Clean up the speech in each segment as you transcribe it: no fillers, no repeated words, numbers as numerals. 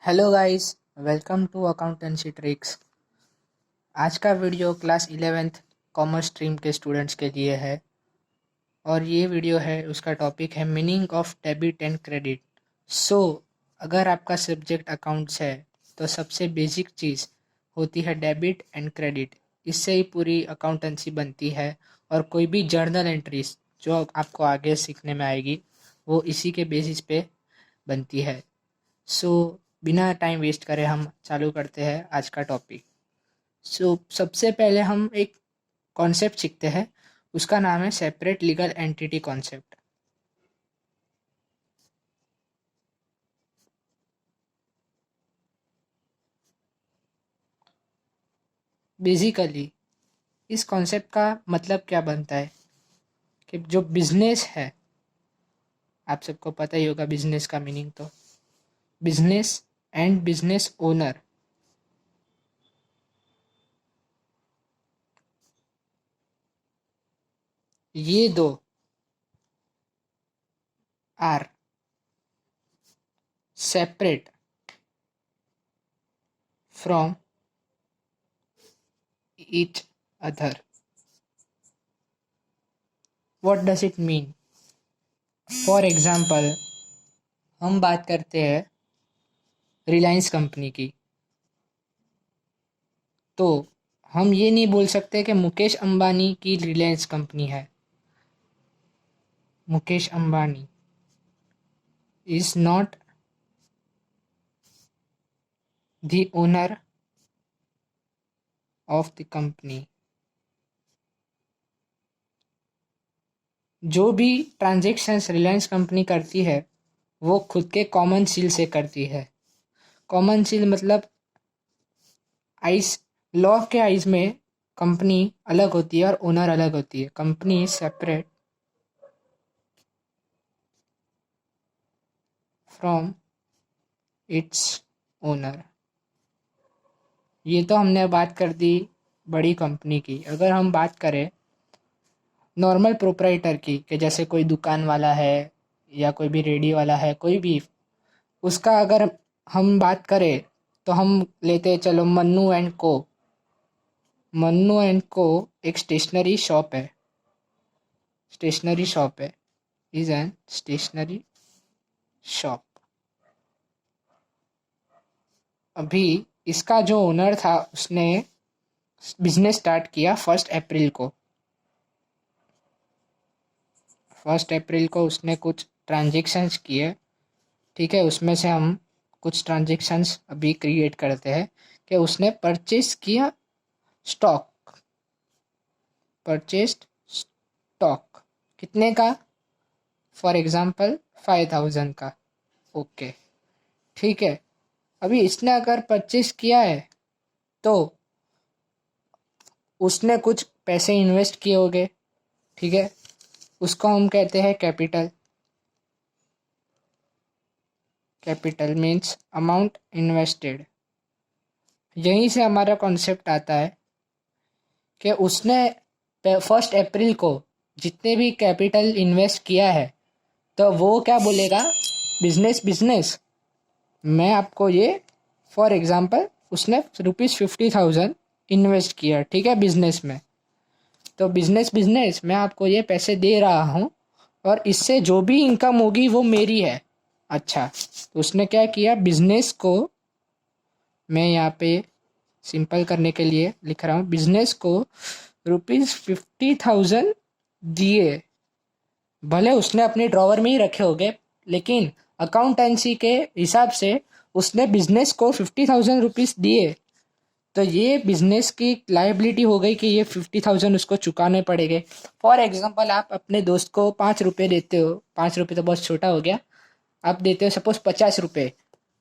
Hello guys, welcome to accountancy tricks. आज का video class 11th commerce stream के students के लिए है और ये वीडियो है, उसका टॉपिक है meaning of debit and credit. So अगर आपका सब्जेक्ट अकाउंट्स है तो सबसे बेसिक चीज़ होती है डेबिट एंड क्रेडिट। इससे ही पूरी अकाउंटेंसी बनती है और कोई भी जर्नल एंट्रीज जो आपको आगे सीखने में आएगी वो इसी के बेसिस पे बनती है। सो बिना टाइम वेस्ट करे हम चालू करते हैं आज का टॉपिक। सबसे पहले हम एक कॉन्सेप्ट सीखते हैं, उसका नाम है separate legal entity concept. Basically इस कॉन्सेप्ट का मतलब क्या बनता है कि जो बिजनेस है, आप सबको पता ही होगा बिजनेस का मीनिंग। तो बिजनेस एंड बिजनेस ओनर, ये दो are separate from each other. What does it mean? For example, हम बात करते हैं रिलायंस कंपनी की, तो हम ये नहीं बोल सकते कि मुकेश अंबानी की रिलायंस कंपनी है। Mukesh Ambani is not the owner of the company. जो भी ट्रांजेक्शन्स रिलायंस कंपनी करती है वो खुद के कॉमन सील से करती है। कॉमन सील मतलब आइस, लॉ के आइज में कंपनी अलग होती है और ओनर अलग होती है। Company is separate from its owner. ये तो हमने बात कर दी बड़ी कंपनी की। अगर हम बात करें नॉर्मल प्रोप्राइटर की, कि जैसे कोई दुकान वाला है या कोई भी रेडी वाला है, कोई भी, उसका अगर हम बात करें तो हम लेते हैं, चलो मन्नू एंड को। मन्नू एंड को एक स्टेशनरी शॉप है। स्टेशनरी शॉप है, इज एन स्टेशनरी शॉप। अभी इसका जो ओनर था उसने बिजनेस स्टार्ट किया 1 अप्रैल को। 1 अप्रैल को उसने कुछ ट्रांजेक्शन्स किए, ठीक है। उसमें से हम कुछ ट्रांजेक्शन्स अभी क्रिएट करते हैं कि उसने परचेस किया स्टॉक। परचेस्ड स्टॉक कितने का? फॉर एग्जांपल 5000 का। ओके, ठीक है। अभी इसने अगर परचेस किया है तो उसने कुछ पैसे इन्वेस्ट किए होंगे, ठीक है। उसको हम कहते हैं capital. Capital means amount invested. यहीं से हमारा कॉन्सेप्ट आता है कि उसने 1 अप्रैल को जितने भी कैपिटल इन्वेस्ट किया है तो वो क्या बोलेगा? Business business. मैं आपको ये, फॉर एग्जांपल उसने ₹50,000 इन्वेस्ट किया, ठीक है, बिजनेस में। तो बिजनेस बिजनेस, मैं आपको ये पैसे दे रहा हूँ और इससे जो भी इनकम होगी वो मेरी है। अच्छा, तो उसने क्या किया? बिजनेस को मैं यहाँ पे सिंपल करने के लिए लिख रहा हूँ, बिजनेस को ₹50,000 दिए। भले उसने अपने ड्रॉवर में ही रखे होंगे, लेकिन अकाउंटेंसी के हिसाब से उसने बिजनेस को ₹50,000 दिए। तो ये बिजनेस की लाइबिलिटी हो गई कि ये 50,000 उसको चुकाने पड़ेंगे। फॉर एग्जांपल, आप अपने दोस्त को ₹5 देते हो। ₹5 तो बहुत छोटा हो गया। आप देते हो सपोज ₹50।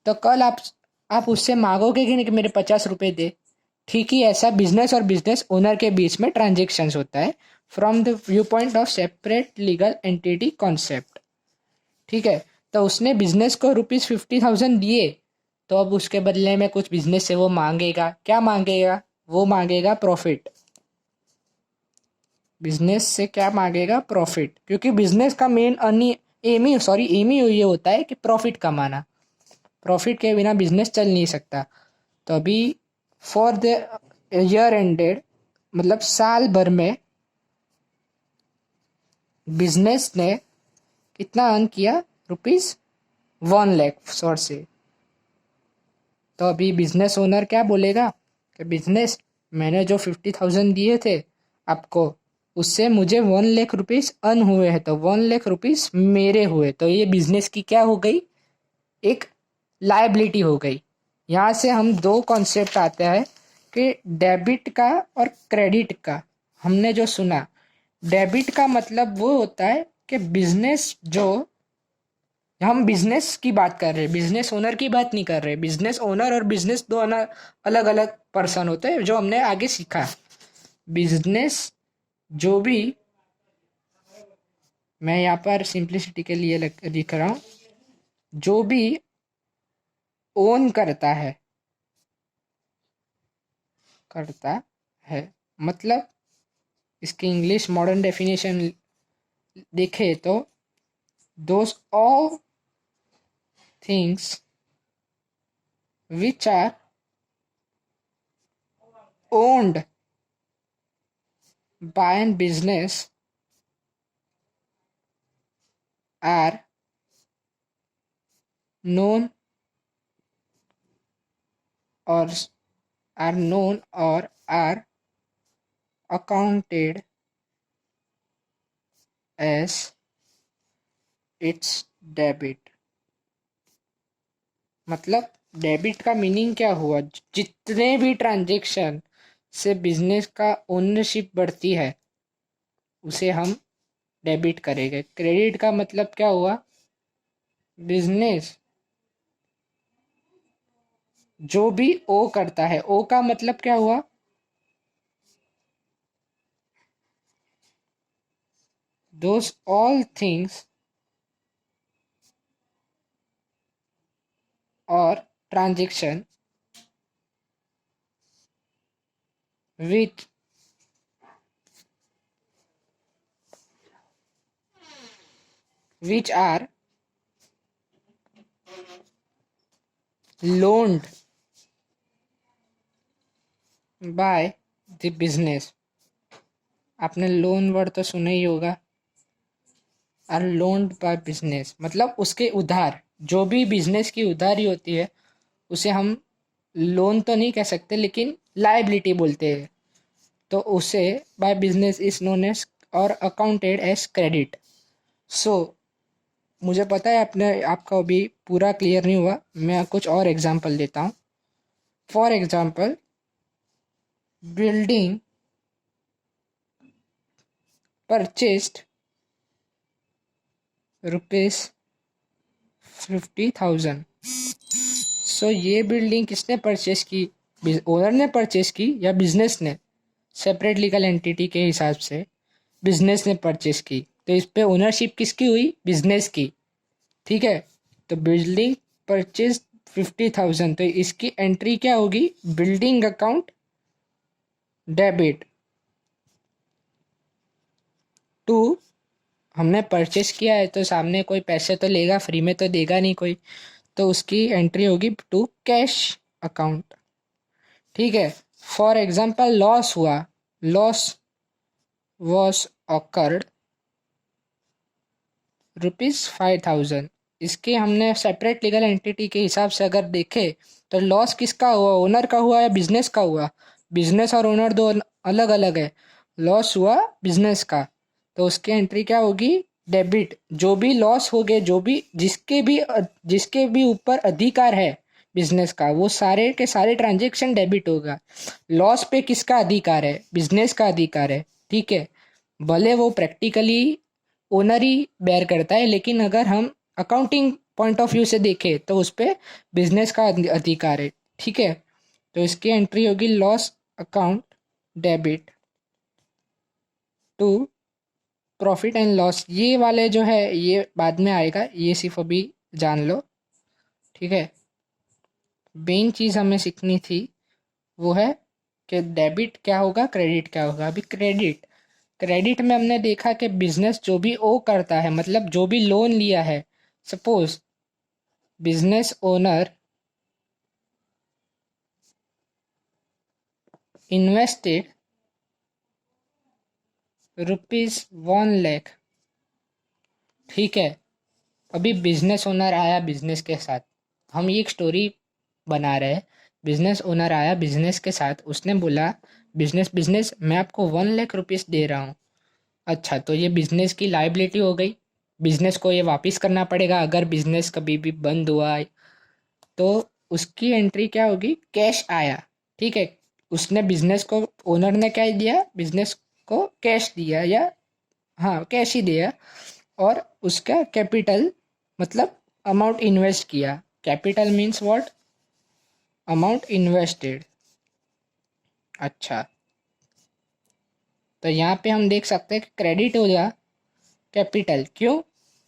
तो कल आप उससे मांगोगे कि नहीं कि मेरे ₹50 दे। ठीक ही ऐसा बिजनेस और बिजनेस ओनर के बीच में ट्रांजेक्शन्स होता है from the view point of separate legal entity concept, ठीक है। तो उसने बिजनेस को ₹50,000 दिए, तो अब उसके बदले में कुछ बिजनेस से वो मांगेगा। क्या मांगेगा? वो मांगेगा प्रॉफिट। बिजनेस से क्या मांगेगा? प्रॉफिट। क्योंकि बिजनेस का मेन एम ही ये होता है कि प्रॉफिट कमाना। प्रॉफिट के बिना बिजनेस चल नहीं सकता। तो अभी फॉर द ईयर एंडेड, मतलब साल भर में बिजनेस ने कितना अर्न किया, ₹1 लाख सोर्स से। तो अभी बिजनेस ओनर क्या बोलेगा कि बिजनेस, मैंने जो 50,000 दिए थे आपको, उससे मुझे ₹1 लाख अर्न हुए हैं, तो ₹1 लाख मेरे हुए, तो ये बिजनेस की क्या हो गई, एक लायबिलिटी हो गई। यहाँ से हम दो कॉन्सेप्ट आते हैं कि डेबिट का और क्रेडिट का। हमने जो सुना, डेबिट का मतलब वो होता है कि बिजनेस जो, हम बिजनेस की बात कर रहे हैं, बिजनेस ओनर की बात नहीं कर रहे। बिजनेस ओनर और बिजनेस दो अलग अलग पर्सन होते हैं, जो हमने आगे सीखा। बिजनेस जो भी, मैं यहाँ पर सिंप्लिसिटी के लिए लिख रहा हूँ, जो भी ओन करता है, मतलब इसकी इंग्लिश मॉडर्न डेफिनेशन देखे तो, those all things which are owned by an business are known or are accounted as its debit। मतलब डेबिट का मीनिंग क्या हुआ, जितने भी ट्रांजेक्शन से बिजनेस का ओनरशिप बढ़ती है उसे हम डेबिट करेंगे। क्रेडिट का मतलब क्या हुआ, बिजनेस जो भी ओ करता है, ओ का मतलब क्या हुआ, दोज ऑल थिंग्स और transaction which are loaned by the business. आपने लोन वर्ड तो सुना ही होगा। आर लोन्ड बाय बिजनेस मतलब उसके उधार, जो भी बिजनेस की उधारी होती है उसे हम लोन तो नहीं कह सकते, लेकिन लायबिलिटी बोलते हैं। तो उसे by business is known as और अकाउंटेड एज क्रेडिट। सो मुझे पता है आपका अभी पूरा क्लियर नहीं हुआ, मैं कुछ और एग्जांपल देता हूँ। For example, building purchased ₹50,000। सो ये बिल्डिंग किसने परचेस की, ओनर ने परचेस की या बिजनेस ने, सेपरेट लीगल एंटिटी के हिसाब से बिजनेस ने परचेस की, तो इस पे ओनरशिप किसकी हुई, बिजनेस की। ठीक है, तो बिल्डिंग परचेज 50,000, तो इसकी एंट्री क्या होगी, बिल्डिंग अकाउंट डेबिट टू, हमने परचेस किया है तो सामने कोई पैसे तो लेगा, फ्री में तो देगा नहीं कोई, तो उसकी एंट्री होगी टू कैश अकाउंट। ठीक है, फॉर एग्जाम्पल लॉस हुआ, लॉस वॉज ऑकर्ड ₹5,000। इसके हमने सेपरेट लीगल एंटिटी के हिसाब से अगर देखे तो लॉस किसका हुआ, ओनर का हुआ या बिजनेस का हुआ। बिजनेस और ओनर दो अलग अलग है। लॉस हुआ बिजनेस का, तो उसकी एंट्री क्या होगी, डेबिट। जो भी लॉस हो गए, जो भी जिसके भी ऊपर अधिकार है बिजनेस का, वो सारे के सारे ट्रांजेक्शन डेबिट होगा। लॉस पे किसका अधिकार है, बिजनेस का अधिकार है। ठीक है, भले वो प्रैक्टिकली ओनर ही बेयर करता है, लेकिन अगर हम अकाउंटिंग पॉइंट ऑफ व्यू से देखें तो उस पर बिजनेस का अधिकार है। ठीक है, तो इसकी एंट्री होगी loss account debit to profit and loss. ये वाले जो है ये बाद में आएगा, ये सिर्फ अभी जान लो। ठीक है, मेन चीज़ हमें सीखनी थी वो है कि डेबिट क्या होगा, क्रेडिट क्या होगा। अभी क्रेडिट में हमने देखा कि बिजनेस जो भी ओ करता है, मतलब जो भी लोन लिया है, suppose business owner invested ₹1 lakh. ठीक है, अभी बिजनेस ओनर आया बिजनेस के साथ, हम ये एक स्टोरी बना रहे हैं। बिजनेस ओनर आया बिजनेस के साथ, उसने बोला बिजनेस बिजनेस मैं आपको ₹1 लाख दे रहा हूँ। अच्छा, तो ये बिजनेस की लाइबिलिटी हो गई, बिजनेस को ये वापस करना पड़ेगा अगर बिजनेस कभी भी बंद हुआ। तो उसकी एंट्री क्या होगी, कैश आया। ठीक है, उसने बिजनेस को, ओनर ने क्या दिया, बिजनेस को कैश दिया, या हाँ कैश ही दिया। और उसका कैपिटल मतलब अमाउंट इन्वेस्ट किया। Capital means what, amount invested. अच्छा, तो यहाँ पे हम देख सकते हैं कि क्रेडिट हो गया कैपिटल। क्यों,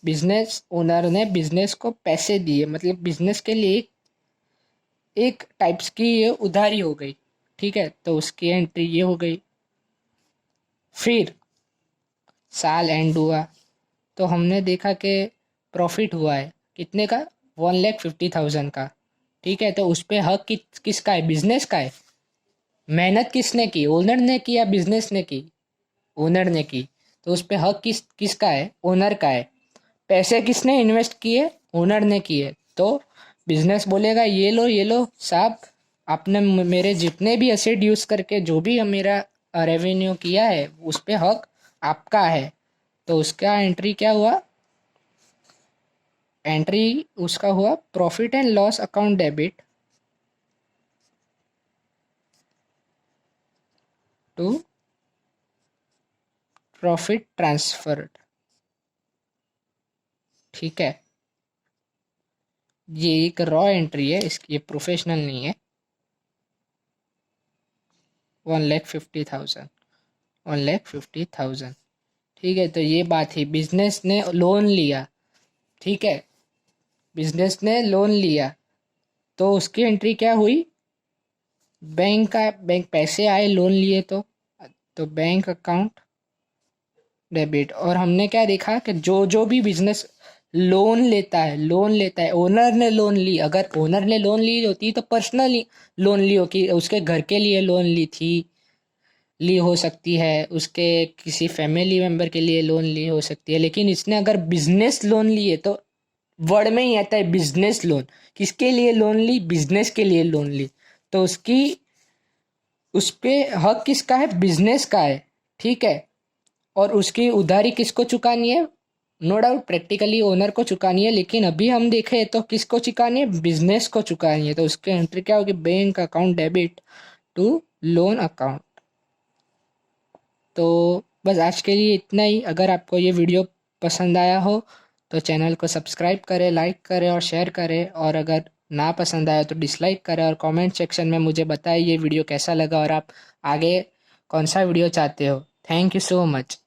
बिजनेस ओनर ने बिजनेस को पैसे दिए, मतलब बिजनेस के लिए एक टाइप्स की ये उधारी हो गई। ठीक है, तो उसकी एंट्री ये हो गई। फिर साल एंड हुआ तो हमने देखा कि प्रॉफिट हुआ है कितने का, 1,50,000 का। ठीक है, तो उस पर हक किसका है, बिजनेस का है। मेहनत किसने की, ओनर ने की या बिजनेस ने की, ओनर ने की। तो उस पर हक किसका है, ओनर का है। पैसे किसने इन्वेस्ट किए, ओनर ने किए। तो बिजनेस बोलेगा ये लो साहब, आपने मेरे जितने भी एसेट यूज करके जो भी मेरा रेवेन्यू किया है उस पे हक आपका है। तो उसका एंट्री क्या हुआ, एंट्री उसका हुआ profit and loss account debit to profit transferred. ठीक है, ये एक रॉ एंट्री है, इसकी ये प्रोफेशनल नहीं है। 1,50,000, 1,50,000। ठीक है, तो ये बात है, बिजनेस ने लोन लिया। ठीक है, बिजनेस ने लोन लिया तो उसकी एंट्री क्या हुई, बैंक पैसे आए लोन लिए तो बैंक अकाउंट डेबिट। और हमने क्या देखा कि जो जो भी बिजनेस लोन लेता है, ओनर ने लोन ली, अगर ओनर ने लोन ली होती तो पर्सनली लोन ली हो, कि उसके घर के लिए लोन ली थी, ली हो सकती है, उसके किसी फैमिली मेम्बर के लिए लोन ली हो सकती है। लेकिन इसने अगर बिजनेस लोन लिए तो वर्ड में ही आता है बिजनेस लोन। किसके लिए लोन ली, बिजनेस के लिए लोन ली। तो उसकी उस पे हक किसका है, बिजनेस का है। ठीक है, और उसकी उधारी किसको चुकानी है, नो डाउट प्रैक्टिकली ओनर को चुकानी है, लेकिन अभी हम देखें तो किसको चुकानी है, बिजनेस को चुकानी है। तो उसकी एंट्री क्या होगी, bank account debit to loan account. तो बस आज के लिए इतना ही। अगर आपको ये वीडियो पसंद आया हो तो चैनल को सब्सक्राइब करें, लाइक करें और शेयर करें। और अगर ना पसंद आया तो डिसलाइक करें और कमेंट सेक्शन में मुझे बताएं ये वीडियो कैसा लगा और आप आगे कौन सा वीडियो चाहते हो। Thank you so much.